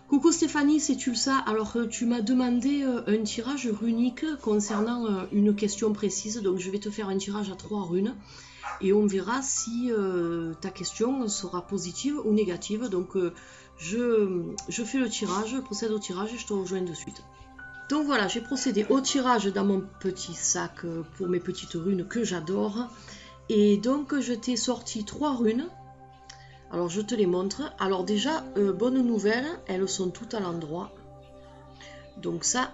Coucou Stéphanie, c'est Tulsa. Alors tu m'as demandé un tirage runique concernant une question précise, donc je vais te faire un tirage à 3 runes et on verra si ta question sera positive ou négative. Donc je fais le tirage, je procède au tirage et je te rejoins de suite. Donc voilà, j'ai procédé au tirage dans mon petit sac pour mes petites runes que j'adore. Et donc je t'ai sorti 3 runes. Alors je te les montre. Alors déjà, bonne nouvelle, elles sont toutes à l'endroit. Donc ça,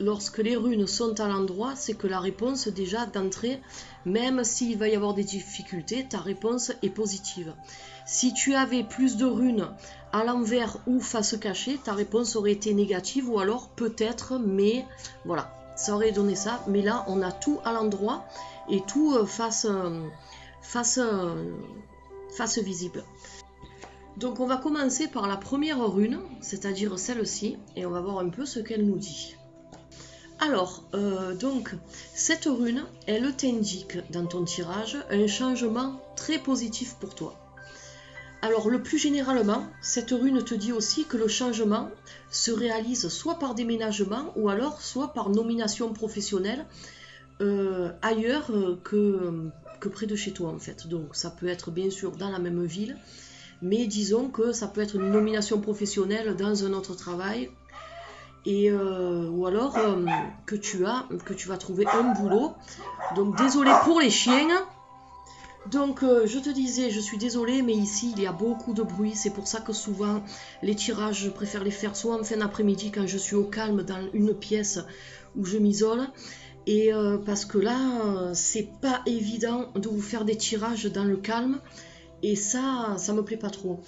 lorsque les runes sont à l'endroit, c'est que la réponse déjà d'entrée, même s'il va y avoir des difficultés, ta réponse est positive. Si tu avais plus de runes à l'envers ou face cachée, ta réponse aurait été négative ou alors peut-être, mais voilà, ça aurait donné ça. Mais là, on a tout à l'endroit et tout face visible. Donc on va commencer par la première rune, c'est-à-dire celle-ci, et on va voir un peu ce qu'elle nous dit. Alors, donc, cette rune, elle t'indique dans ton tirage un changement très positif pour toi. Alors, le plus généralement, cette rune te dit aussi que le changement se réalise soit par déménagement ou alors soit par nomination professionnelle ailleurs que près de chez toi en fait. Donc ça peut être bien sûr dans la même ville, mais disons que ça peut être une nomination professionnelle dans un autre travail et ou alors que tu vas trouver un boulot. Donc désolé pour les chiens. Donc je te disais, je suis désolée, mais ici il y a beaucoup de bruit, c'est pour ça que souvent les tirages, je préfère les faire soit en fin d'après-midi quand je suis au calme dans une pièce où je m'isole. Et parce que là, c'est pas évident de vous faire des tirages dans le calme. Et ça me plaît pas trop.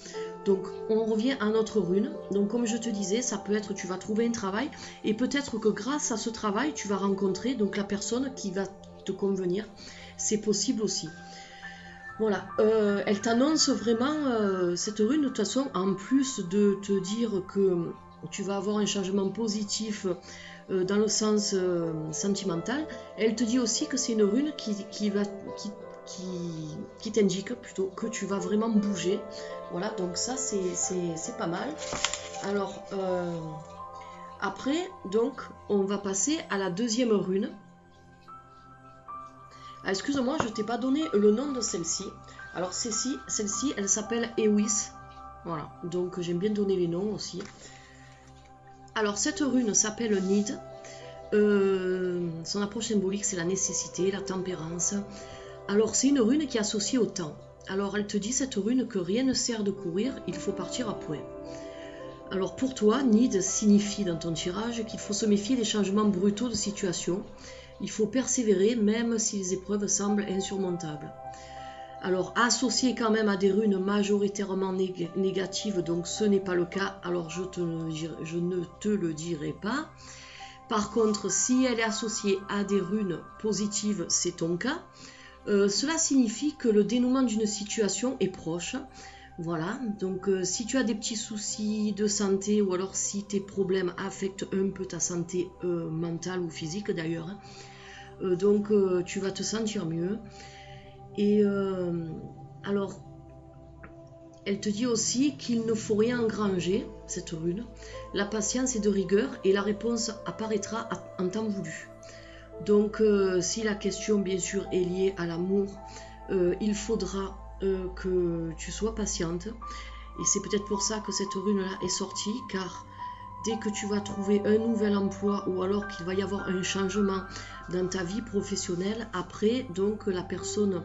Donc, on revient à notre rune. Donc, comme je te disais, ça peut être, tu vas trouver un travail. Et peut-être que grâce à ce travail, tu vas rencontrer donc la personne qui va te convenir. C'est possible aussi. Voilà, elle t'annonce vraiment, cette rune, de toute façon, en plus de te dire que tu vas avoir un changement positif dans le sens sentimental, elle te dit aussi que c'est une rune qui t'indique plutôt que tu vas vraiment bouger. Voilà, donc ça c'est pas mal. Alors après, donc on va passer à la deuxième rune. Ah, excuse-moi, je t'ai pas donné le nom de celle-ci. Alors celle-ci, elle s'appelle Ewis. Voilà, donc j'aime bien donner les noms aussi. Alors cette rune s'appelle Need. Son approche symbolique, c'est la nécessité, la tempérance. Alors c'est une rune qui est associée au temps. Alors elle te dit, cette rune, que rien ne sert de courir, il faut partir à point. Alors pour toi, Need signifie dans ton tirage qu'il faut se méfier des changements brutaux de situation. Il faut persévérer même si les épreuves semblent insurmontables. Alors associé quand même à des runes majoritairement négatives, donc ce n'est pas le cas, alors je ne te le dirai pas. Par contre, si elle est associée à des runes positives, c'est ton cas. Cela signifie que le dénouement d'une situation est proche. Voilà, donc si tu as des petits soucis de santé ou alors si tes problèmes affectent un peu ta santé mentale ou physique d'ailleurs, donc tu vas te sentir mieux. Et alors, elle te dit aussi qu'il ne faut rien engranger, cette rune. La patience est de rigueur et la réponse apparaîtra en temps voulu. Donc, si la question, bien sûr, est liée à l'amour, il faudra que tu sois patiente. Et c'est peut-être pour ça que cette rune-là est sortie, car dès que tu vas trouver un nouvel emploi ou alors qu'il va y avoir un changement dans ta vie professionnelle, après, donc la personne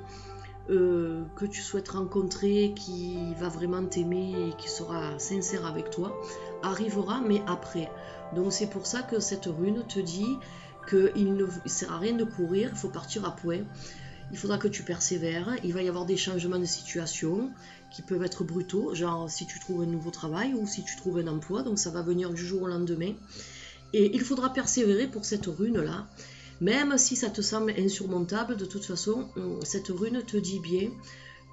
que tu souhaites rencontrer, qui va vraiment t'aimer et qui sera sincère avec toi, arrivera, mais après. Donc c'est pour ça que cette rune te dit qu'il ne sert à rien de courir, il faut partir à point. Il faudra que tu persévères, il va y avoir des changements de situation qui peuvent être brutaux, genre si tu trouves un nouveau travail ou si tu trouves un emploi, donc ça va venir du jour au lendemain. Et il faudra persévérer pour cette rune-là, même si ça te semble insurmontable, de toute façon, cette rune te dit bien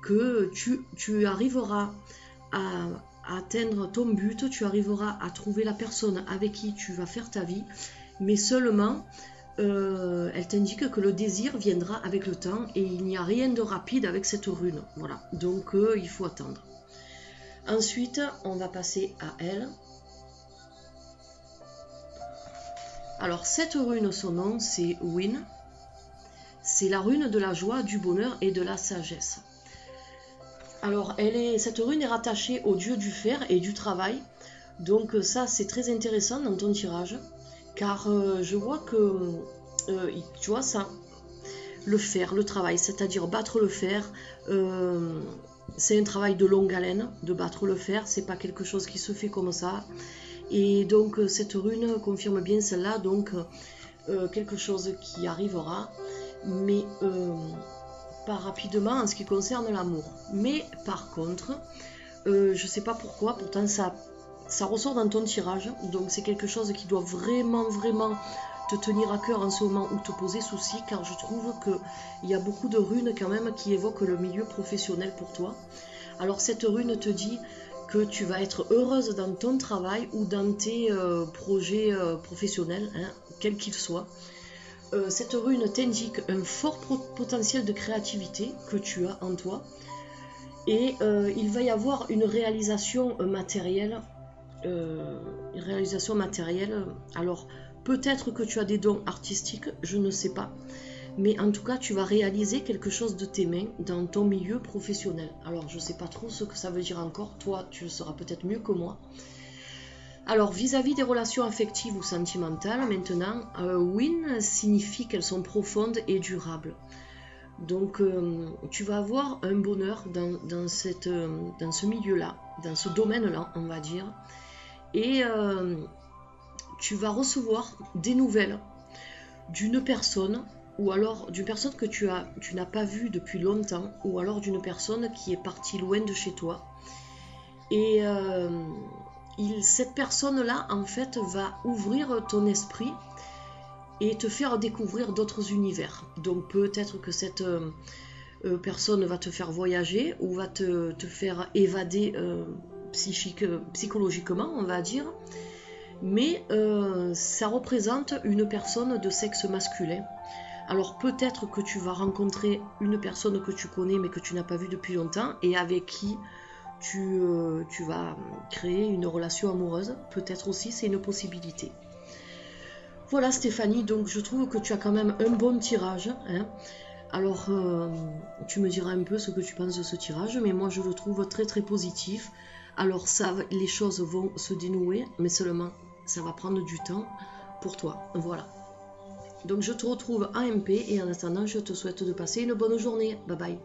que tu arriveras à atteindre ton but, tu arriveras à trouver la personne avec qui tu vas faire ta vie, mais seulement elle t'indique que le désir viendra avec le temps et il n'y a rien de rapide avec cette rune. Voilà, donc il faut attendre. Ensuite, on va passer à elle. Alors, cette rune, son nom, c'est Win. C'est la rune de la joie, du bonheur et de la sagesse. Alors, cette rune est rattachée au dieu du fer et du travail. Donc ça, c'est très intéressant dans ton tirage. Car je vois que, tu vois ça, le fer, le travail, c'est-à-dire battre le fer, c'est un travail de longue haleine, de battre le fer. C'est pas quelque chose qui se fait comme ça. Et donc, cette rune confirme bien celle-là. Donc, quelque chose qui arrivera. Mais pas rapidement en ce qui concerne l'amour. Mais par contre, je sais pas pourquoi, pourtant ça ressort dans ton tirage, donc c'est quelque chose qui doit vraiment te tenir à cœur en ce moment ou te poser souci, car je trouve qu'il y a beaucoup de runes quand même qui évoquent le milieu professionnel pour toi. Alors cette rune te dit que tu vas être heureuse dans ton travail ou dans tes projets professionnels, hein, quels qu'ils soient. Cette rune t'indique un fort potentiel de créativité que tu as en toi, et il va y avoir une réalisation matérielle. Alors peut-être que tu as des dons artistiques, je ne sais pas, mais en tout cas tu vas réaliser quelque chose de tes mains dans ton milieu professionnel. Alors je ne sais pas trop ce que ça veut dire encore, toi tu le sauras peut-être mieux que moi. Alors, vis-à-vis des relations affectives ou sentimentales, maintenant, win signifie qu'elles sont profondes et durables. Donc, tu vas avoir un bonheur dans ce milieu-là, dans ce domaine-là, on va dire. Et tu vas recevoir des nouvelles d'une personne, ou alors d'une personne que tu n'as pas vue depuis longtemps, ou alors d'une personne qui est partie loin de chez toi. Et cette personne-là, en fait, va ouvrir ton esprit et te faire découvrir d'autres univers. Donc peut-être que cette personne va te faire voyager ou va te faire évader psychologiquement, on va dire. Mais ça représente une personne de sexe masculin. Alors peut-être que tu vas rencontrer une personne que tu connais mais que tu n'as pas vue depuis longtemps et avec qui tu vas créer une relation amoureuse. Peut-être aussi, c'est une possibilité. Voilà Stéphanie, donc je trouve que tu as quand même un bon tirage, hein. Alors tu me diras un peu ce que tu penses de ce tirage, mais moi je le trouve très positif. Alors ça, les choses vont se dénouer, mais seulement ça va prendre du temps pour toi. Voilà. Donc je te retrouve en MP et en attendant je te souhaite de passer une bonne journée. Bye bye.